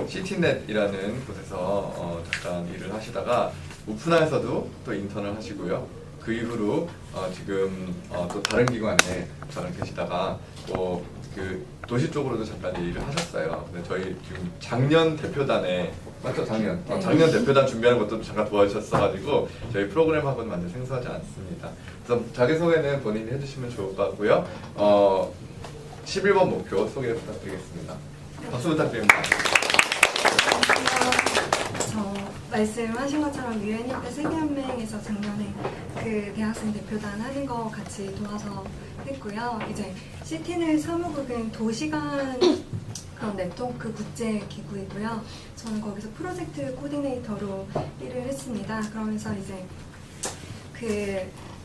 시티넷이라는 곳에서 잠깐 일을 하시다가 오픈하에서도 또 인턴을 하시고요. 그 이후로 지금 또 다른 기관에 계시다가 또 그 도시 쪽으로도 잠깐 일을 하셨어요. 근데 저희 지금 작년 대표단에 맞죠? 작년 대표단 준비하는 것도 잠깐 도와주셨어가지고 저희 프로그램하고는 완전 생소하지 않습니다. 그래서 자기소개는 본인이 해주시면 좋을 것 같고요. 11번 목표 소개 부탁드리겠습니다. 박수 부탁드립니다. 말씀하신 것처럼 유엔일대 세계연맹에서 작년에 그 대학생 대표단 하는 거 같이 도와서 했고요. 이제 시티넷 사무국은 도시간 그런 네트워크 국제 기구이고요. 저는 거기서 프로젝트 코디네이터로 일을 했습니다. 그러면서 이제 그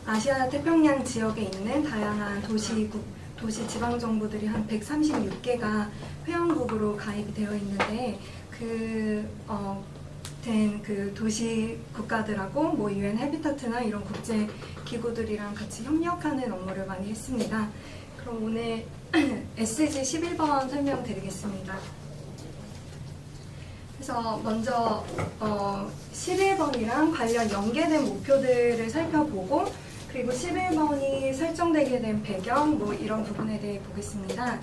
아시아 태평양 지역에 있는 다양한 도시 지방 정부들이 한 136개가 회원국으로 가입이 되어 있는데 그 도시 국가들하고 뭐 UN 해비타트나 이런 국제 기구들이랑 같이 협력하는 업무를 많이 했습니다. 그럼 오늘 SG 11번 설명드리겠습니다. 그래서 먼저 11번이랑 관련 연계된 목표들을 살펴보고 그리고 11번이 설정되게 된 배경 뭐 이런 부분에 대해 보겠습니다.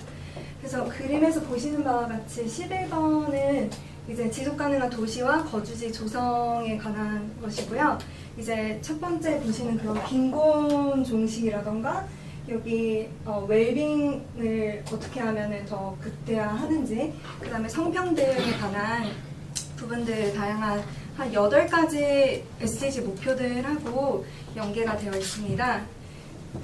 그래서 그림에서 보시는 바와 같이 11번은 이제 지속가능한 도시와 거주지 조성에 관한 것이고요. 이제 첫 번째 보시는 그런 빈곤 종식이라던가 여기 웰빙을 어떻게 하면 더 극대화하는지, 그 다음에 성평등에 관한 부분들 다양한 한 8가지 SDG 목표들하고 연계가 되어 있습니다.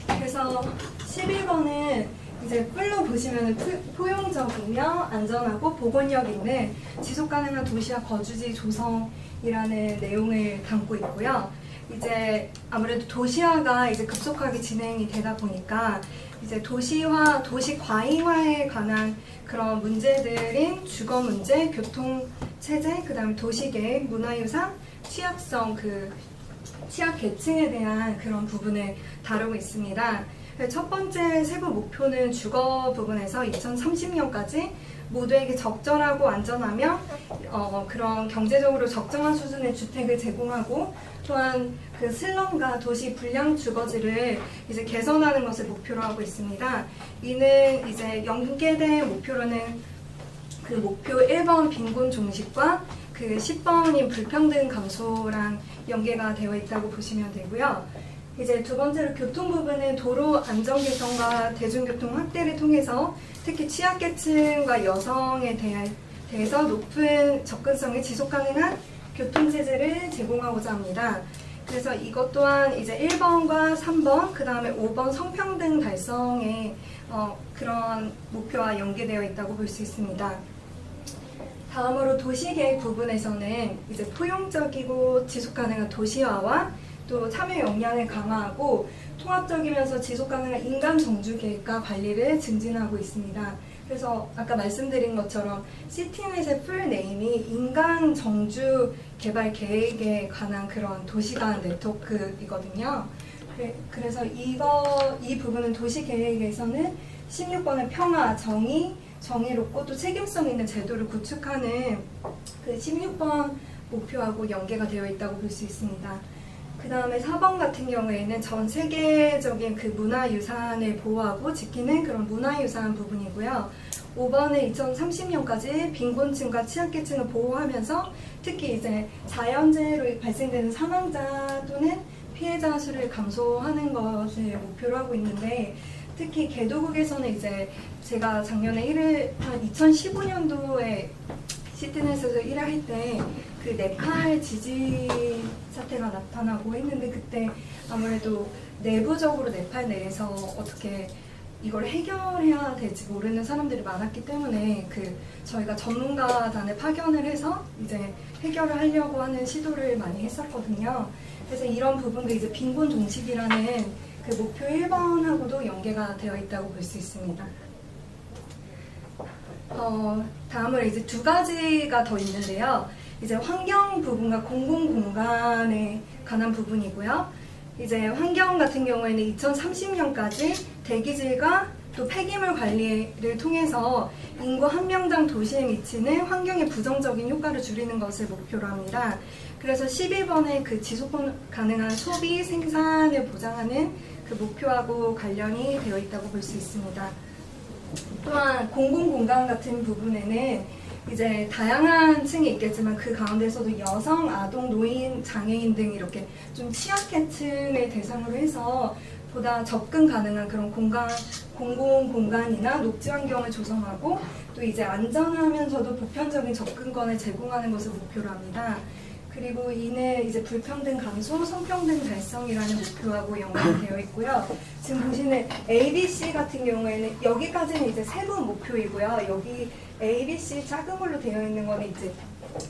그래서 11번은 이제 뿔로 보시면 포용적이며 안전하고 보건력 있는 지속가능한 도시와 거주지 조성이라는 내용을 담고 있고요. 이제 아무래도 도시화가 이제 급속하게 진행이 되다 보니까 이제 도시화, 도시 과잉화에 관한 그런 문제들인 주거 문제, 교통 체제, 그다음에 도시계획, 문화유산, 취약성, 취약 계층에 대한 그런 부분을 다루고 있습니다. 첫 번째 세부 목표는 주거 부분에서 2030년까지 모두에게 적절하고 안전하며 그런 경제적으로 적정한 수준의 주택을 제공하고 또한 그 슬럼과 도시 불량 주거지를 이제 개선하는 것을 목표로 하고 있습니다. 이는 이제 연계된 목표로는 그 목표 1번 빈곤 종식과 그 10번인 불평등 감소랑 연계가 되어 있다고 보시면 되고요. 이제 두 번째로 교통 부분은 도로 안전 개선과 대중교통 확대를 통해서 특히 취약계층과 여성에 대해서 높은 접근성의 지속가능한 교통체제를 제공하고자 합니다. 그래서 이것 또한 이제 1번과 3번, 그 다음에 5번 성평등 달성의 그런 목표와 연계되어 있다고 볼 수 있습니다. 다음으로 도시계획 부분에서는 이제 포용적이고 지속가능한 도시화와 또 참여 역량을 강화하고 통합적이면서 지속가능한 인간 정주 계획과 관리를 증진하고 있습니다. 그래서 아까 말씀드린 것처럼 시티넷의 풀 네임이 인간 정주 개발 계획에 관한 그런 도시간 네트워크이거든요. 그래서 이 부분은 도시 계획에서는 16번의 평화, 정의롭고 또 책임성 있는 제도를 구축하는 그 16번 목표하고 연계가 되어 있다고 볼 수 있습니다. 그 다음에 4번 같은 경우에는 전 세계적인 그 문화유산을 보호하고 지키는 그런 문화유산 부분이고요. 5번은 2030년까지 빈곤층과 취약계층을 보호하면서 특히 이제 자연재해로 발생되는 사망자 또는 피해자 수를 감소하는 것을 목표로 하고 있는데 특히 개도국에서는 이제 제가 작년에 한 2015년도에 시티넷에서 일을 할 때 그 네팔 지진 사태가 나타나고 했는데 그때 아무래도 내부적으로 네팔 내에서 어떻게 이걸 해결해야 될지 모르는 사람들이 많았기 때문에 저희가 전문가단을 파견을 해서 이제 해결을 하려고 하는 시도를 많이 했었거든요. 그래서 이런 부분도 이제 빈곤 종식이라는 그 목표 1번하고도 연계가 되어 있다고 볼 수 있습니다. 다음으로 이제 두 가지가 더 있는데요. 이제 환경 부분과 공공공간에 관한 부분이고요. 이제 환경 같은 경우에는 2030년까지 대기질과 또 폐기물 관리를 통해서 인구 1명당 도시에 미치는 환경에 부정적인 효과를 줄이는 것을 목표로 합니다. 그래서 11번의 그 지속 가능한 소비, 생산을 보장하는 그 목표하고 관련이 되어 있다고 볼 수 있습니다. 또한 공공공간 같은 부분에는 이제 다양한 층이 있겠지만 그 가운데서도 여성, 아동, 노인, 장애인 등 이렇게 좀 취약계층을 대상으로 해서 보다 접근 가능한 그런 공공공간이나 녹지 환경을 조성하고 또 이제 안전하면서도 보편적인 접근권을 제공하는 것을 목표로 합니다. 그리고 이는 이제 불평등 감소, 성평등 달성이라는 목표하고 연관이 되어 있고요. 지금 보시는 ABC 같은 경우에는 여기까지는 이제 세부 목표이고요. 여기 ABC 작은 걸로 되어 있는 거는 이제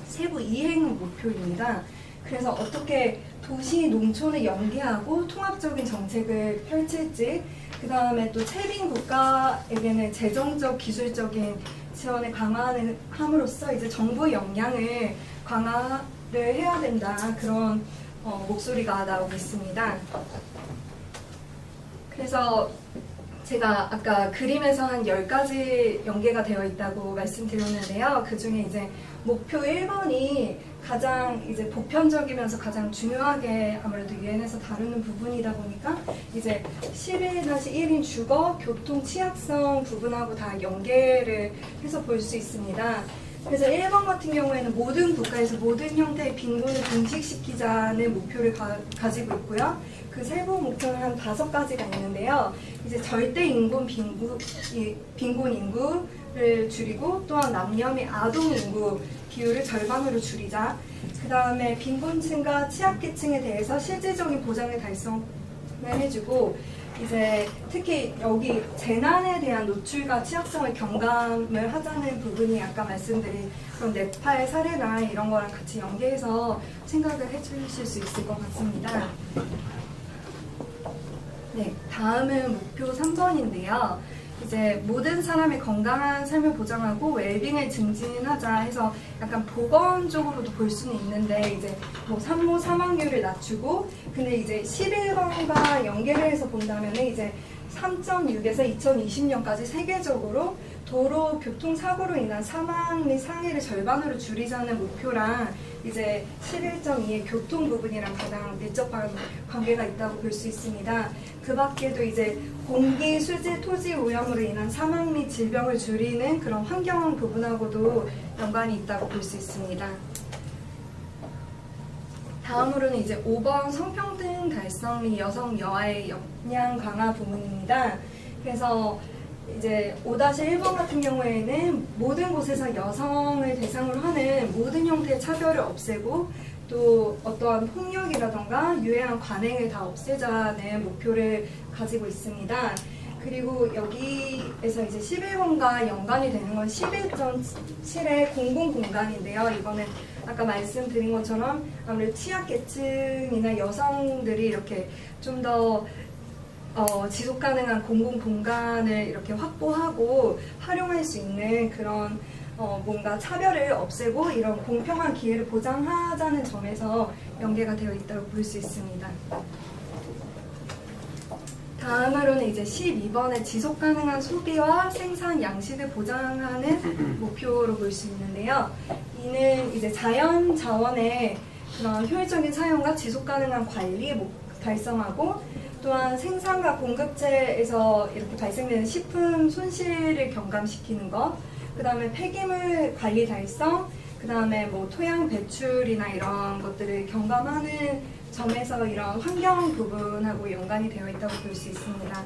세부 이행 목표입니다. 그래서 어떻게 도시, 농촌을 연계하고 통합적인 정책을 펼칠지, 그 다음에 또 채빈 국가에게는 재정적, 기술적인 지원을 강화함으로써 이제 정부 역량을 강화를 해야 된다, 그런 목소리가 나오고 있습니다. 그래서 제가 아까 그림에서 한 10가지 연계가 되어 있다고 말씀드렸는데요. 그 중에 이제 목표 1번이 가장 이제 보편적이면서 가장 중요하게 아무래도 유엔에서 다루는 부분이다 보니까 이제 11-1인 주거, 교통, 취약성 부분하고 다 연계를 해서 볼 수 있습니다. 그래서 1번 같은 경우에는 모든 국가에서 모든 형태의 빈곤을 종식시키자는 목표를 가지고 있고요. 그 세부 목표는 한 5가지가 있는데요. 이제 절대 빈곤 인구를 줄이고, 또한 남녀 및 아동 인구 비율을 절반으로 줄이자. 그 다음에 빈곤층과 취약계층에 대해서 실질적인 보장을 달성을 해주고, 이제 특히 여기 재난에 대한 노출과 취약성을 경감을 하자는 부분이 아까 말씀드린 그런 네팔 사례나 이런 거랑 같이 연계해서 생각을 해주실 수 있을 것 같습니다. 네, 다음은 목표 3번인데요. 이제 모든 사람의 건강한 삶을 보장하고 웰빙을 증진하자 해서 약간 보건 쪽으로도 볼 수는 있는데, 이제 뭐 산모 사망률을 낮추고, 근데 이제 11번과 연계를 해서 본다면은 이제 3.6에서 2020년까지 세계적으로 도로 교통사고로 인한 사망 및 상해를 절반으로 줄이자는 목표랑 이제 11.2의 교통 부분이랑 가장 밀접한 관계가 있다고 볼 수 있습니다. 그 밖에도 이제 공기, 수질, 토지 오염으로 인한 사망 및 질병을 줄이는 그런 환경 부분하고도 연관이 있다고 볼 수 있습니다. 다음으로는 이제 5번 성평등 달성 및 여성 여아의 역량 강화 부분입니다. 그래서 이제 5-1번 같은 경우에는 모든 곳에서 여성을 대상으로 하는 모든 형태의 차별을 없애고, 또 어떠한 폭력이라던가 유해한 관행을 다 없애자는 목표를 가지고 있습니다. 그리고 여기에서 이제 11번과 연관이 되는 건 11.7의 공공공간인데요. 이거는 아까 말씀드린 것처럼 아무래도 취약계층이나 여성들이 이렇게 좀 더 지속 가능한 공공공간을 이렇게 확보하고 활용할 수 있는 그런 뭔가 차별을 없애고 이런 공평한 기회를 보장하자는 점에서 연계가 되어 있다고 볼 수 있습니다. 다음으로는 이제 12번의 지속 가능한 소비와 생산 양식을 보장하는 목표로 볼 수 있는데요. 이는 이제 자연 자원의 그런 효율적인 사용과 지속 가능한 관리 달성하고, 또한 생산과 공급체에서 이렇게 발생되는 식품 손실을 경감시키는 것, 그 다음에 폐기물 관리 달성, 그 다음에 뭐 토양 배출이나 이런 것들을 경감하는 점에서 이런 환경 부분하고 연관이 되어 있다고 볼 수 있습니다.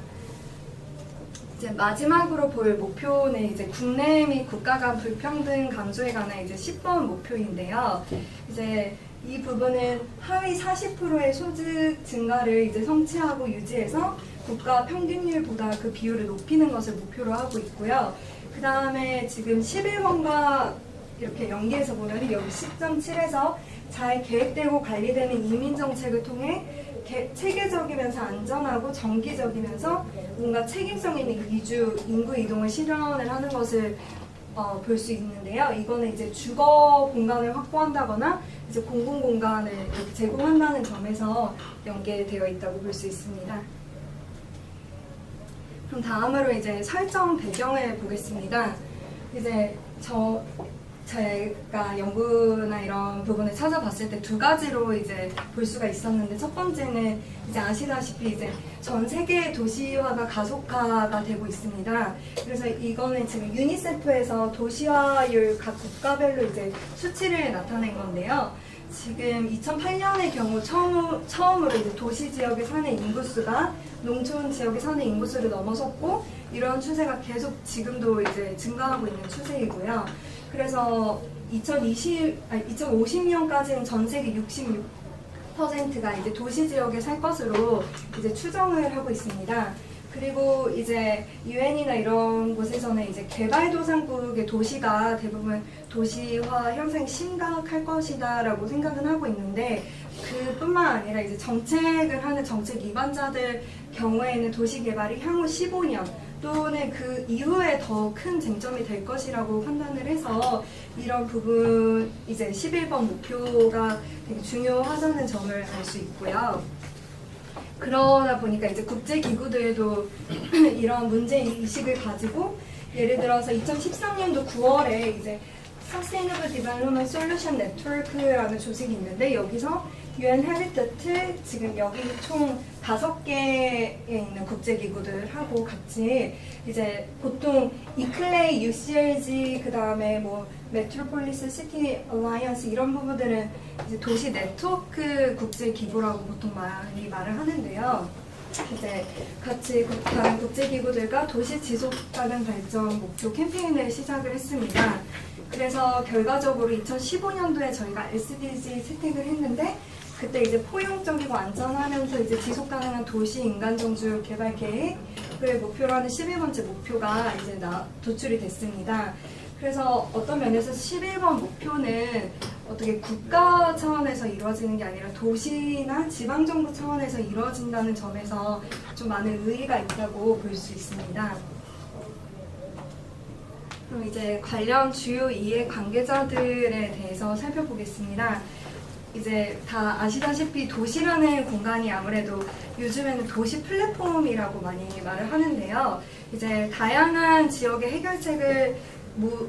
이제 마지막으로 볼 목표는 이제 국내 및 국가 간 불평등 감소에 관한 이제 10번 목표인데요. 이제 이 부분은 하위 40%의 소득 증가를 이제 성취하고 유지해서 국가 평균율보다 그 비율을 높이는 것을 목표로 하고 있고요. 그 다음에 지금 11번과 이렇게 연계해서 보면 여기 10.7에서 잘 계획되고 관리되는 이민정책을 통해 체계적이면서 안전하고 정기적이면서 뭔가 책임성 있는 인구 이동을 실현을 하는 것을 볼 수 있는데요. 이거는 이제 주거 공간을 확보한다거나 이제 공공 공간을 이렇게 제공한다는 점에서 연계되어 있다고 볼 수 있습니다. 그럼 다음으로 이제 설정 배경을 보겠습니다. 이제 제가 연구나 이런 부분을 찾아봤을 때 두 가지로 이제 볼 수가 있었는데, 첫 번째는 이제 아시다시피 이제 전 세계 도시화가 가속화가 되고 있습니다. 그래서 이거는 지금 유니세프에서 도시화율 각 국가별로 이제 수치를 나타낸 건데요. 지금 2008년의 경우 처음으로 이제 도시 지역에 사는 인구수가 농촌 지역에 사는 인구수를 넘어섰고, 이런 추세가 계속 지금도 이제 증가하고 있는 추세이고요. 그래서 2050년까지는 전 세계 66%가 이제 도시 지역에 살 것으로 이제 추정을 하고 있습니다. 그리고 이제 유엔이나 이런 곳에서는 이제 개발도상국의 도시가 대부분 도시화 현상이 심각할 것이다라고 생각은 하고 있는데, 그뿐만 아니라 이제 정책을 하는 정책 기관자들 경우에는 도시 개발이 향후 15년 또는 그 이후에 더 큰 쟁점이 될 것이라고 판단을 해서 이런 부분 이제 11번 목표가 되게 중요하다는 점을 알 수 있고요. 그러다 보니까 이제 국제기구들도 이런 문제의식을 가지고, 예를 들어서 2013년도 9월에 이제 Sustainable Development Solution Network라는 조직이 있는데, 여기서 UN 헤비터트 지금 여기 총 5개에 있는 국제기구들하고 같이 이제 보통 이클레이, UCLG, 그 다음에 뭐 메트로폴리스 시티 얼라이언스 이런 부분들은 이제 도시 네트워크 국제기구라고 보통 많이 말을 하는데요. 이제 같이 다른 국제기구들과 도시 지속 가능 발전 목표 캠페인을 시작을 했습니다. 그래서 결과적으로 2015년도에 저희가 SDG 채택을 했는데, 그때 이제 포용적이고 안전하면서 이제 지속 가능한 도시 인간 정주 개발 계획을 목표로 하는 11번째 목표가 이제 도출이 됐습니다. 그래서 어떤 면에서 11번 목표는 어떻게 국가 차원에서 이루어지는 게 아니라 도시나 지방정부 차원에서 이루어진다는 점에서 좀 많은 의의가 있다고 볼 수 있습니다. 그럼 이제 관련 주요 이해 관계자들에 대해서 살펴보겠습니다. 이제 다 아시다시피 도시라는 공간이 아무래도 요즘에는 도시 플랫폼이라고 많이 말을 하는데요. 이제 다양한 지역의 해결책을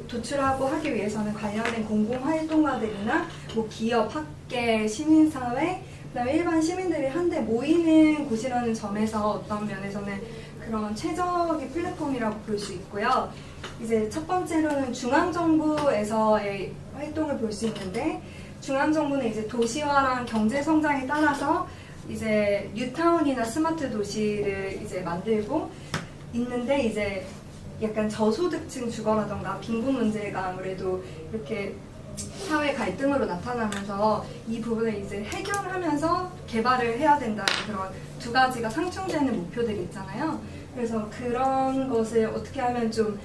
도출하고 하기 위해서는 관련된 공공활동가들이나 뭐 기업, 학계, 시민사회, 그다음에 일반 시민들이 한데 모이는 곳이라는 점에서 어떤 면에서는 그런 최적의 플랫폼이라고 볼 수 있고요. 이제 첫 번째로는 중앙정부에서의 활동을 볼 수 있는데, 중앙정부는 이제 도시화랑 경제 성장에 따라서 이제 뉴타운이나 스마트 도시를 이제 만들고 있는데, 이제 약간 저소득층 주거라던가 빈곤 문제가 아무래도 이렇게 사회 갈등으로 나타나면서 이 부분을 이제 해결하면서 개발을 해야 된다는 그런 두 가지가 상충되는 목표들이 있잖아요. 그래서 그런 것을 어떻게 하면 좀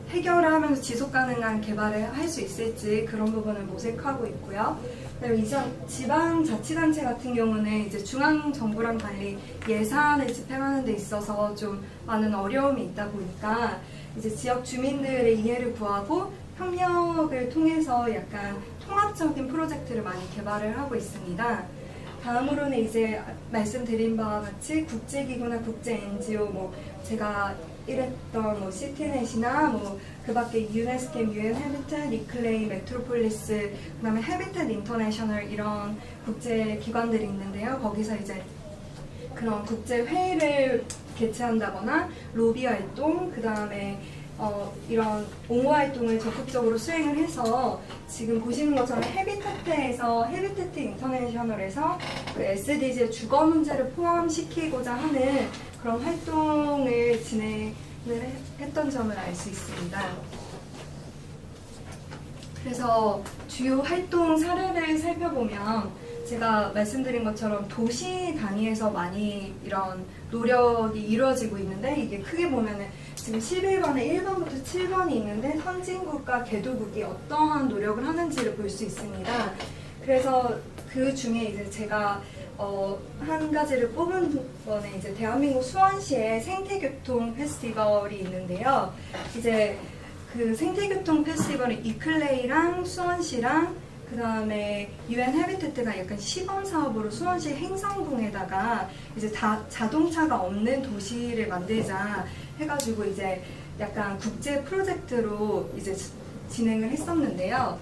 해결을 하면서 지속 가능한 개발을 할 수 있을지 그런 부분을 모색하고 있고요. 그리고 이전 지방자치단체 같은 경우는 이제 중앙정부랑 달리 예산을 집행하는 데 있어서 좀 많은 어려움이 있다 보니까 이제 지역 주민들의 이해를 구하고 협력을 통해서 약간 통합적인 프로젝트를 많이 개발을 하고 있습니다. 다음으로는 이제 말씀드린 바와 같이 국제기구나 국제 NGO, 뭐 제가 일했던 뭐 시티넷이나 뭐 그밖에 유네스캠, UN 헤비텟, 리클레이, 메트로폴리스, 그다음에 헤비텟 인터내셔널 이런 국제 기관들이 있는데요. 거기서 이제 그런 국제 회의를 개최한다거나 로비 활동, 그다음에 이런 옹호 활동을 적극적으로 수행을 해서 지금 보시는 것처럼 헤비테트에서 헤비테트 인터내셔널에서 그 SDG의 주거 문제를 포함시키고자 하는 그런 활동을 진행을 했던 점을 알 수 있습니다. 그래서 주요 활동 사례를 살펴보면 제가 말씀드린 것처럼 도시 단위에서 많이 이런 노력이 이루어지고 있는데, 이게 크게 보면은 지금 11번에 1번부터 7번이 있는데 선진국과 개도국이 어떠한 노력을 하는지를 볼 수 있습니다. 그래서 그 중에 이제 제가 한 가지를 뽑은 거는 이제 대한민국 수원시에 생태교통 페스티벌이 있는데요. 이제 그 생태교통 페스티벌은 이클레이랑 수원시랑 그 다음에 UN 헤비테트가 약간 시범 사업으로 수원시 행성동에다가 이제 자동차가 없는 도시를 만들자 해가지고 이제 약간 국제 프로젝트로 이제 진행을 했었는데요.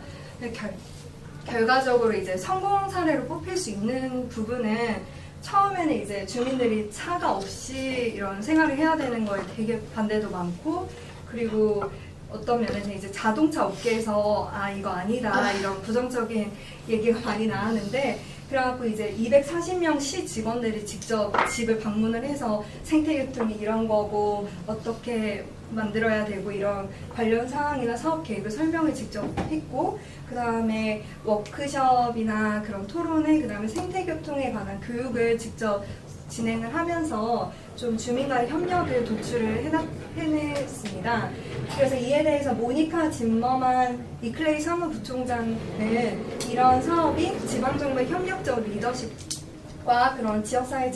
결과적으로 이제 성공 사례로 뽑힐 수 있는 부분은 처음에는 이제 주민들이 차가 없이 이런 생활을 해야 되는 거에 되게 반대도 많고, 그리고 어떤 면에서 이제 자동차 업계에서 이거 아니다 이런 부정적인 얘기가 많이 나왔는데, 그래갖고 이제 240명 시 직원들이 직접 집을 방문을 해서 생태계통이 이런 거고 어떻게 만들어야 되고 이런 관련 사항이나 사업 계획을 설명을 직접 했고, 그 다음에 워크숍이나 그런 토론회, 그 다음에 생태교통에 관한 교육을 직접 진행을 하면서 좀 주민과의 협력을 도출을 해냈습니다. 그래서 이에 대해서 모니카 짐머만 이클레이 사무부총장은 이런 사업이 지방정부의 협력적 리더십과 그런 지역사회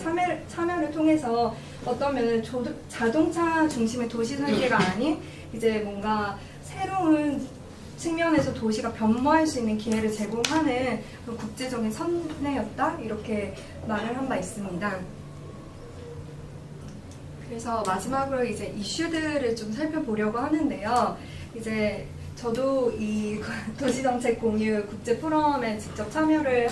참여를 통해서 어떤 면은 자동차 중심의 도시 설계가 아닌 이제 뭔가 새로운 측면에서 도시가 변모할 수 있는 기회를 제공하는 국제적인 선례였다, 이렇게 말을 한 바 있습니다. 그래서 마지막으로 이제 이슈들을 좀 살펴보려고 하는데요. 이제 저도 이 도시정책 공유 국제 포럼에 직접 참여를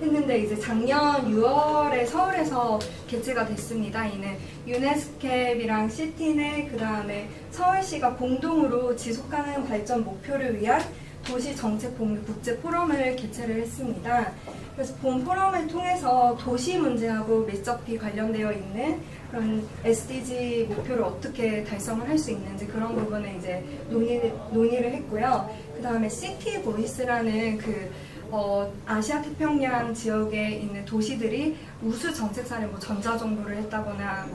했는데 이제 작년 6월에 서울에서 개최가 됐습니다. 이는 유네스캡이랑 시티넷, 그 다음에 서울시가 공동으로 지속가능 발전 목표를 위한 도시정책 공유 국제 포럼을 개최를 했습니다. 그래서 본 포럼을 통해서 도시 문제하고 밀접히 관련되어 있는 그런 SDG 목표를 어떻게 달성을 할 수 있는지 그런 부분을 이제 논의를 했고요. 그 다음에 시티 보이스라는 아시아 태평양 지역에 있는 도시들이 우수 정책 사례, 전자정부를 했다거나,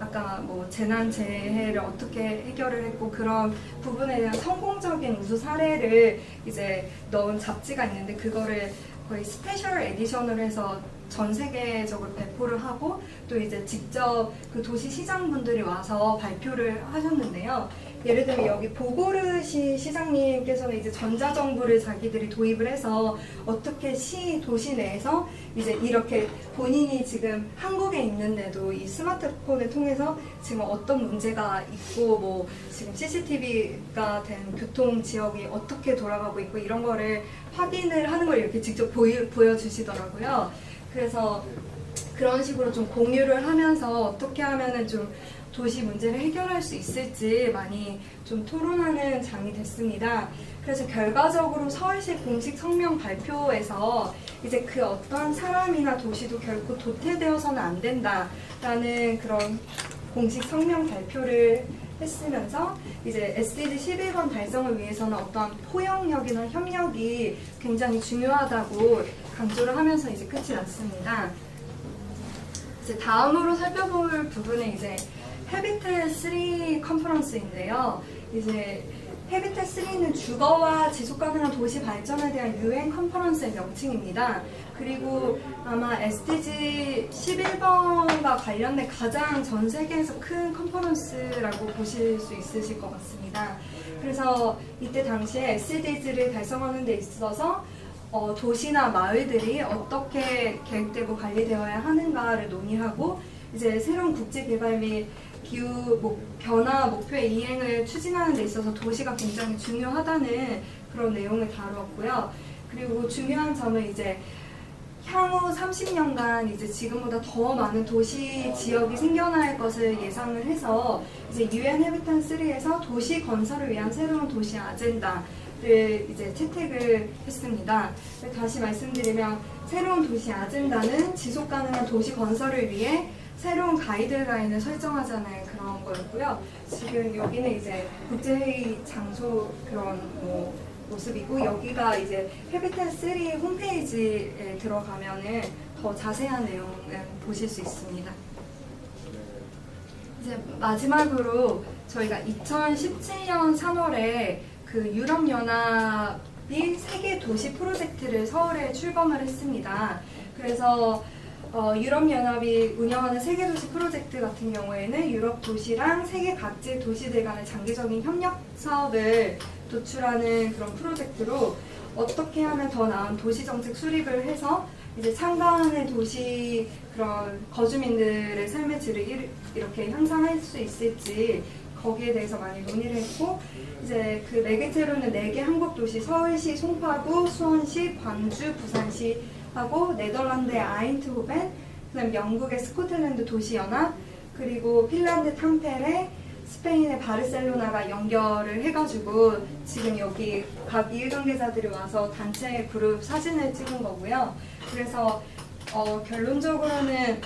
아까 재난 재해를 어떻게 해결을 했고 그런 부분에 대한 성공적인 우수 사례를 이제 넣은 잡지가 있는데, 그거를 거의 스페셜 에디션으로 해서 전 세계적으로 배포를 하고 또 이제 직접 그 도시 시장분들이 와서 발표를 하셨는데요. 예를 들면 여기 보고르시 시장님께서는 이제 전자정부를 자기들이 도입을 해서 어떻게 도시 내에서 이제 이렇게 본인이 지금 한국에 있는데도 이 스마트폰을 통해서 지금 어떤 문제가 있고 지금 CCTV가 된 교통 지역이 어떻게 돌아가고 있고 이런 거를 확인을 하는 걸 이렇게 직접 보여주시더라고요. 그래서 그런 식으로 좀 공유를 하면서 어떻게 하면은 좀 도시 문제를 해결할 수 있을지 많이 좀 토론하는 장이 됐습니다. 그래서 결과적으로 서울시 공식 성명 발표에서 이제 그 어떤 사람이나 도시도 결코 도태되어서는 안 된다라는 그런 공식 성명 발표를 했으면서 이제 SDG 11번 달성을 위해서는 어떤 포용력이나 협력이 굉장히 중요하다고 강조를 하면서 이제 끝이 났습니다. 이제 다음으로 살펴볼 부분은 이제 헤비텟 3 컨퍼런스인데요. 이제 헤비텟 3는 주거와 지속가능한 도시 발전에 대한 UN 컨퍼런스의 명칭입니다. 그리고 아마 SDG 11번과 관련된 가장 전 세계에서 큰 컨퍼런스라고 보실 수 있으실 것 같습니다. 그래서 이때 당시에 SDG를 달성하는 데 있어서 도시나 마을들이 어떻게 계획되고 관리되어야 하는가를 논의하고 이제 새로운 국제개발 및 기후 변화 목표의 이행을 추진하는 데 있어서 도시가 굉장히 중요하다는 그런 내용을 다루었고요. 그리고 중요한 점은 이제 향후 30년간 이제 지금보다 더 많은 도시 지역이 생겨날 것을 예상을 해서 이제 UN 헤비탄 3에서 도시 건설을 위한 새로운 도시 아젠다를 이제 채택을 했습니다. 다시 말씀드리면 새로운 도시 아젠다는 지속 가능한 도시 건설을 위해 새로운 가이드라인을 설정하자는 그런 거였고요. 지금 여기는 이제 국제회의 장소 그런 모습이고, 여기가 이제 헤비텟 3 홈페이지에 들어가면은 더 자세한 내용을 보실 수 있습니다. 이제 마지막으로 저희가 2017년 3월에 그 유럽연합이 세계 도시 프로젝트를 서울에 출범을 했습니다. 그래서 유럽연합이 운영하는 세계도시 프로젝트 같은 경우에는 유럽 도시랑 세계 각지 도시들 간의 장기적인 협력 사업을 도출하는 그런 프로젝트로 어떻게 하면 더 나은 도시 정책 수립을 해서 이제 상반의 도시 그런 거주민들의 삶의 질을 이렇게 향상할 수 있을지 거기에 대해서 많이 논의를 했고, 이제 그 네 개체로는 4개 한국 도시, 서울시, 송파구, 수원시, 광주, 부산시 하고 네덜란드의 아인트호벤, 그다음 영국의 스코틀랜드 도시연합, 그리고 핀란드 탐페레, 스페인의 바르셀로나가 연결을 해가지고 지금 여기 각 이해관계자들이 와서 단체 그룹 사진을 찍은 거고요. 그래서 결론적으로는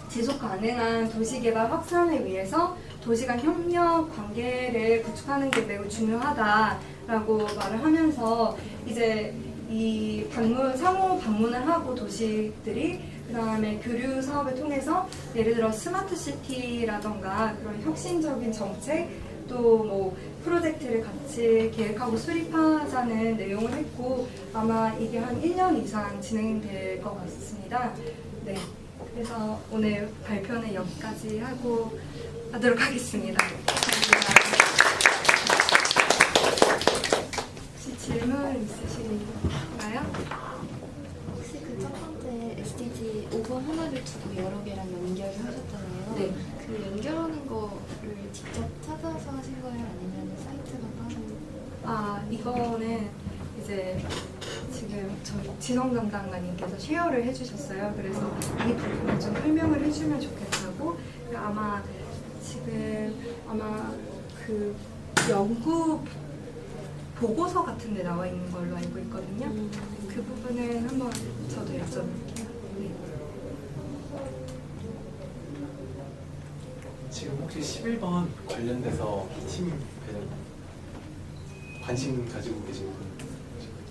지속 가능한 도시개발 확산을 위해서 도시 간 협력 관계를 구축하는 게 매우 중요하다라고 말을 하면서 이제 이 상호 방문을 하고 도시들이 그 다음에 교류 사업을 통해서 예를 들어 스마트 시티라던가 그런 혁신적인 정책 또 뭐 프로젝트를 같이 계획하고 수립하자는 내용을 했고, 아마 이게 한 1년 이상 진행될 것 같습니다. 네, 그래서 오늘 발표는 여기까지 하도록 하겠습니다. 혹시 질문 있으신가요? 혹시 그 첫 번째 SDG 5번 하나를 두고 여러 개랑 연결을 하셨잖아요. 네. 그 연결하는 거를 직접 찾아서 하신 거예요? 아니면 사이트가 따로? 이거는 이제 지금 저희 진성 담당관님께서 쉐어를 해주셨어요. 그래서 이 부분을 좀 설명을 해주면 좋겠다고. 아마 지금 그 연구 보고서 같은 데 나와 있는 걸로 알고 있거든요. 그 부분은 한번 저도 여쭤볼게요. 네. 지금 혹시 11번 관련돼서 팀 관심 가지고 계신 분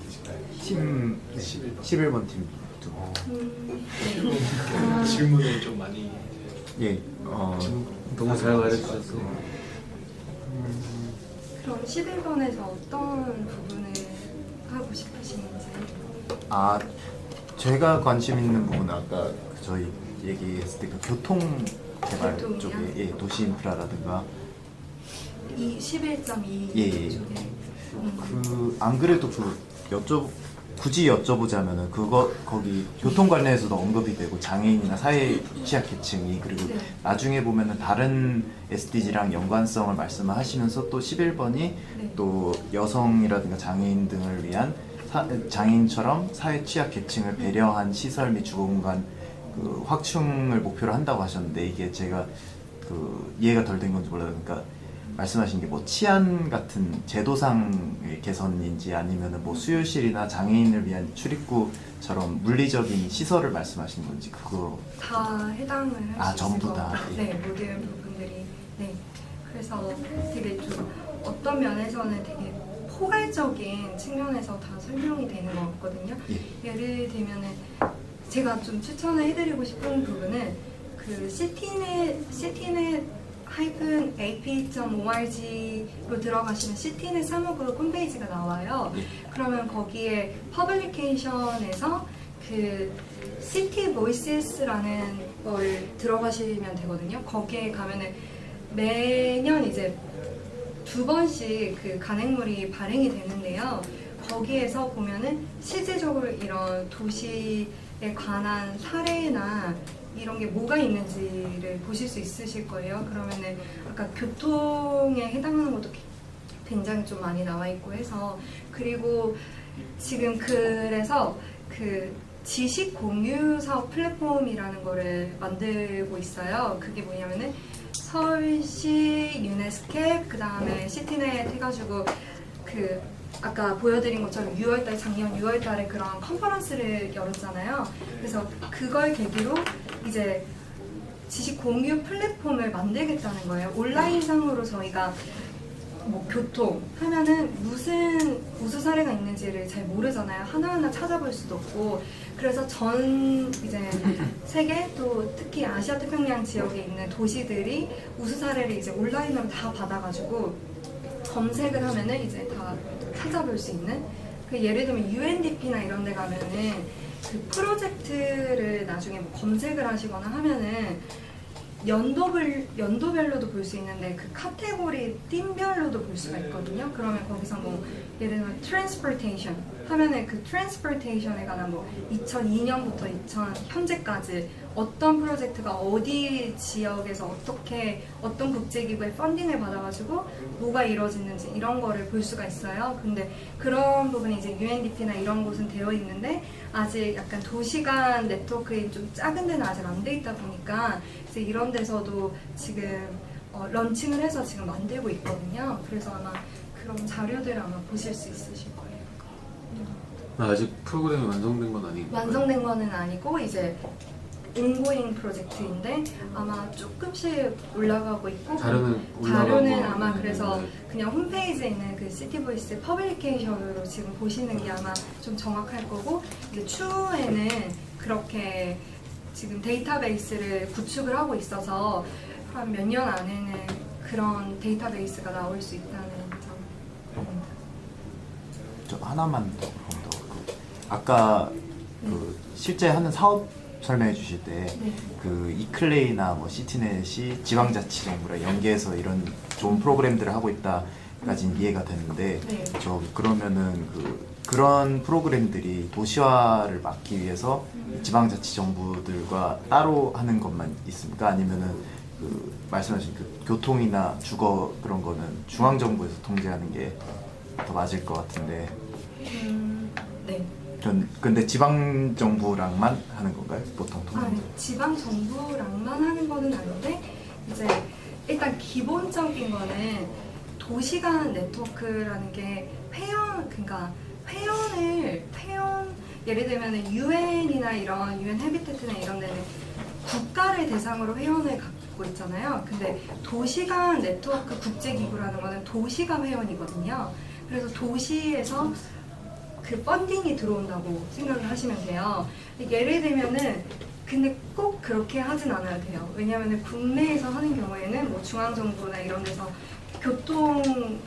계신가요? 팀 11번. 11번 팀. 네. 질문을 좀 많이 예. 너무 잘 가르쳐주셔서 그럼 11번에서 어떤 부분을 하고 싶으신지? 제가 관심 있는 부분은 아까 저희 얘기했을 때 그 교통 개발 교통이요? 쪽에 도시 인프라라든가 이 11.2 예. 쪽에 안 그래도 굳이 여쭤보자면은 거기 교통 관련해서도 언급이 되고 장애인이나 사회 취약 계층이 그리고 네. 나중에 보면은 다른 SDG랑 연관성을 말씀하시면서 또 11번이 네. 또 여성이라든가 장애인 등을 위한 장애인처럼 사회 취약 계층을 배려한 시설 및 주거공간 그 확충을 목표로 한다고 하셨는데 이게 제가 그 이해가 덜 된 건지 몰라요. 그러니까 말씀하신 게 뭐 치안 같은 제도상의 개선인지 아니면은 뭐 수요실이나 장애인을 위한 출입구처럼 물리적인 시설을 말씀하신 건지 그거 다 해당을 할 수 있을 전부 것 다? 같아요. 네, 모든 부분들이. 네. 그래서 되게 좀 어떤 면에서는 되게 포괄적인 측면에서 다 설명이 되는 것 같거든요. 예를 들면은 제가 좀 추천을 해드리고 싶은 부분은 그 citynet-ap.org로 들어가시면 시티넷 사무국 홈페이지가 나와요. 그러면 거기에 퍼블리케이션에서 그 City Voices라는 거를 들어가시면 되거든요. 거기에 가면은 매년 이제 2번씩 그 간행물이 발행이 되는데요. 거기에서 보면은 실제적으로 이런 도시에 관한 사례나 이런 게 뭐가 있는지를 보실 수 있으실 거예요. 그러면은 아까 교통에 해당하는 것도 굉장히 좀 많이 나와 있고 해서, 그리고 지금 그래서 그 지식 공유 사업 플랫폼이라는 거를 만들고 있어요. 그게 뭐냐면은 서울시 유네스캡 그 다음에 시티넷 해가지고 그 아까 보여드린 것처럼 작년 6월달에 그런 컨퍼런스를 열었잖아요. 그래서 그걸 계기로 이제 지식 공유 플랫폼을 만들겠다는 거예요. 온라인상으로 저희가 뭐 교통 하면은 무슨 우수 사례가 있는지를 잘 모르잖아요. 하나하나 찾아볼 수도 없고. 그래서 전 이제 세계 또 특히 아시아 태평양 지역에 있는 도시들이 우수 사례를 이제 온라인으로 다 받아가지고 검색을 하면은 이제 다 찾아볼 수 있는, 그 예를 들면 UNDP나 이런 데 가면은 그 프로젝트를 나중에 뭐 검색을 하시거나 하면은 연도별로도 볼 수 있는데 그 카테고리 팀별로도 볼 수가 있거든요. 그러면 거기서 뭐 예를 들면 transportation 하면은 그 트랜스포테이션에 관한 뭐 2002년부터 현재까지 어떤 프로젝트가 어디 지역에서 어떤 국제기구의 펀딩을 받아가지고 뭐가 이루어지는지 이런 거를 볼 수가 있어요. 근데 그런 부분이 이제 UNDP나 이런 곳은 되어 있는데 아직 약간 도시간 네트워크에 좀 작은 데는 아직 안 돼 있다 보니까 이제 이런 데서도 지금 런칭을 해서 지금 만들고 있거든요. 그래서 아마 그런 자료들을 아마 보실 수 있으실 거예요. 아직 프로그램이 완성된 건 아니고 완성된 거는 아니고 이제 온고잉 프로젝트인데 아마 조금씩 올라가고 있고 자료는 올라가고 자료는 아마 있는데. 그래서 그냥 홈페이지에 있는 그 시티보이스 퍼블리케이션으로 지금 보시는 게 아마 좀 정확할 거고 이제 추후에는 그렇게 지금 데이터베이스를 구축을 하고 있어서 한 몇 년 안에는 그런 데이터베이스가 나올 수 있다는 점입니다. 저 하나만 더 아까 그 실제 하는 사업 설명해 주실 때 네. 그 이클레이나 뭐 시티넷이 지방자치정부랑 연계해서 이런 좋은 프로그램들을 하고 있다까지는 이해가 됐는데 네. 저 그러면은 그런 프로그램들이 도시화를 막기 위해서 지방자치정부들과 따로 하는 것만 있습니까? 아니면은 그 말씀하신 그 교통이나 주거 그런 거는 중앙정부에서 통제하는 게 더 맞을 것 같은데 네. 근데 지방정부랑만 하는 건가요? 보통 통제? 네. 지방 정부랑만 하는 거는 아닌데 이제 일단 기본적인 거는 도시간 네트워크라는 게 회원 예를 들면 유엔이나 이런 유엔 헤비테트나 이런 데는 국가를 대상으로 회원을 갖고 있잖아요. 근데 도시간 네트워크 국제기구라는 거는 도시가 회원이거든요. 그래서 도시에서 그 펀딩이 들어온다고 생각을 하시면 돼요. 예를 들면은 근데 꼭 그렇게 하진 않아야 돼요. 왜냐하면 국내에서 하는 경우에는 뭐 중앙정부나 이런 데서 교통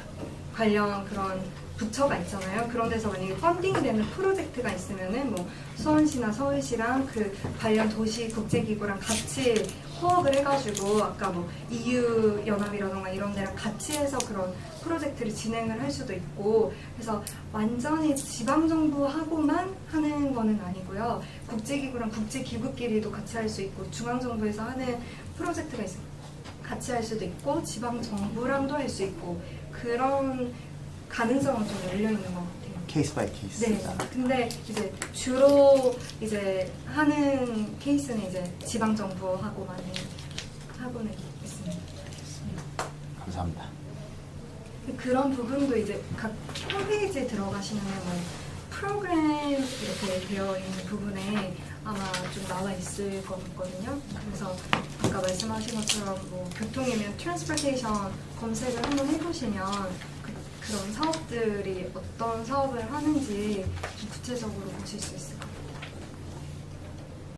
관련 그런 부처가 있잖아요. 그런 데서 만약에 펀딩이 되는 프로젝트가 있으면은 뭐 수원시나 서울시랑 그 관련 도시 국제기구랑 같이 호흡을 해가지고 아까 뭐 EU 연합이라던가 이런 데랑 같이 해서 그런 프로젝트를 진행을 할 수도 있고 그래서 완전히 지방정부하고만 하는 거는 아니고요. 국제기구랑 국제기구끼리도 같이 할 수 있고 중앙정부에서 하는 프로젝트가 있으면 같이 할 수도 있고 지방정부랑도 할 수 있고 그런 가능성은 좀 열려 있는 것 같아요. 케이스 바이 케이스. 네. 근데 이제 주로 이제 하는 케이스는 이제 지방 정부하고만 하고는 있습니다. 감사합니다. 그런 부분도 이제 각 홈페이지에 들어가시면 뭐 프로그램 이렇게 되어 있는 부분에 아마 좀 나와 있을 것 같거든요. 그래서 아까 말씀하신 것처럼 뭐 교통이면 트랜스포테이션 검색을 한번 해보시면 그런 사업들이 어떤 사업을 하는지 좀 구체적으로 보실 수 있을 것 같아요.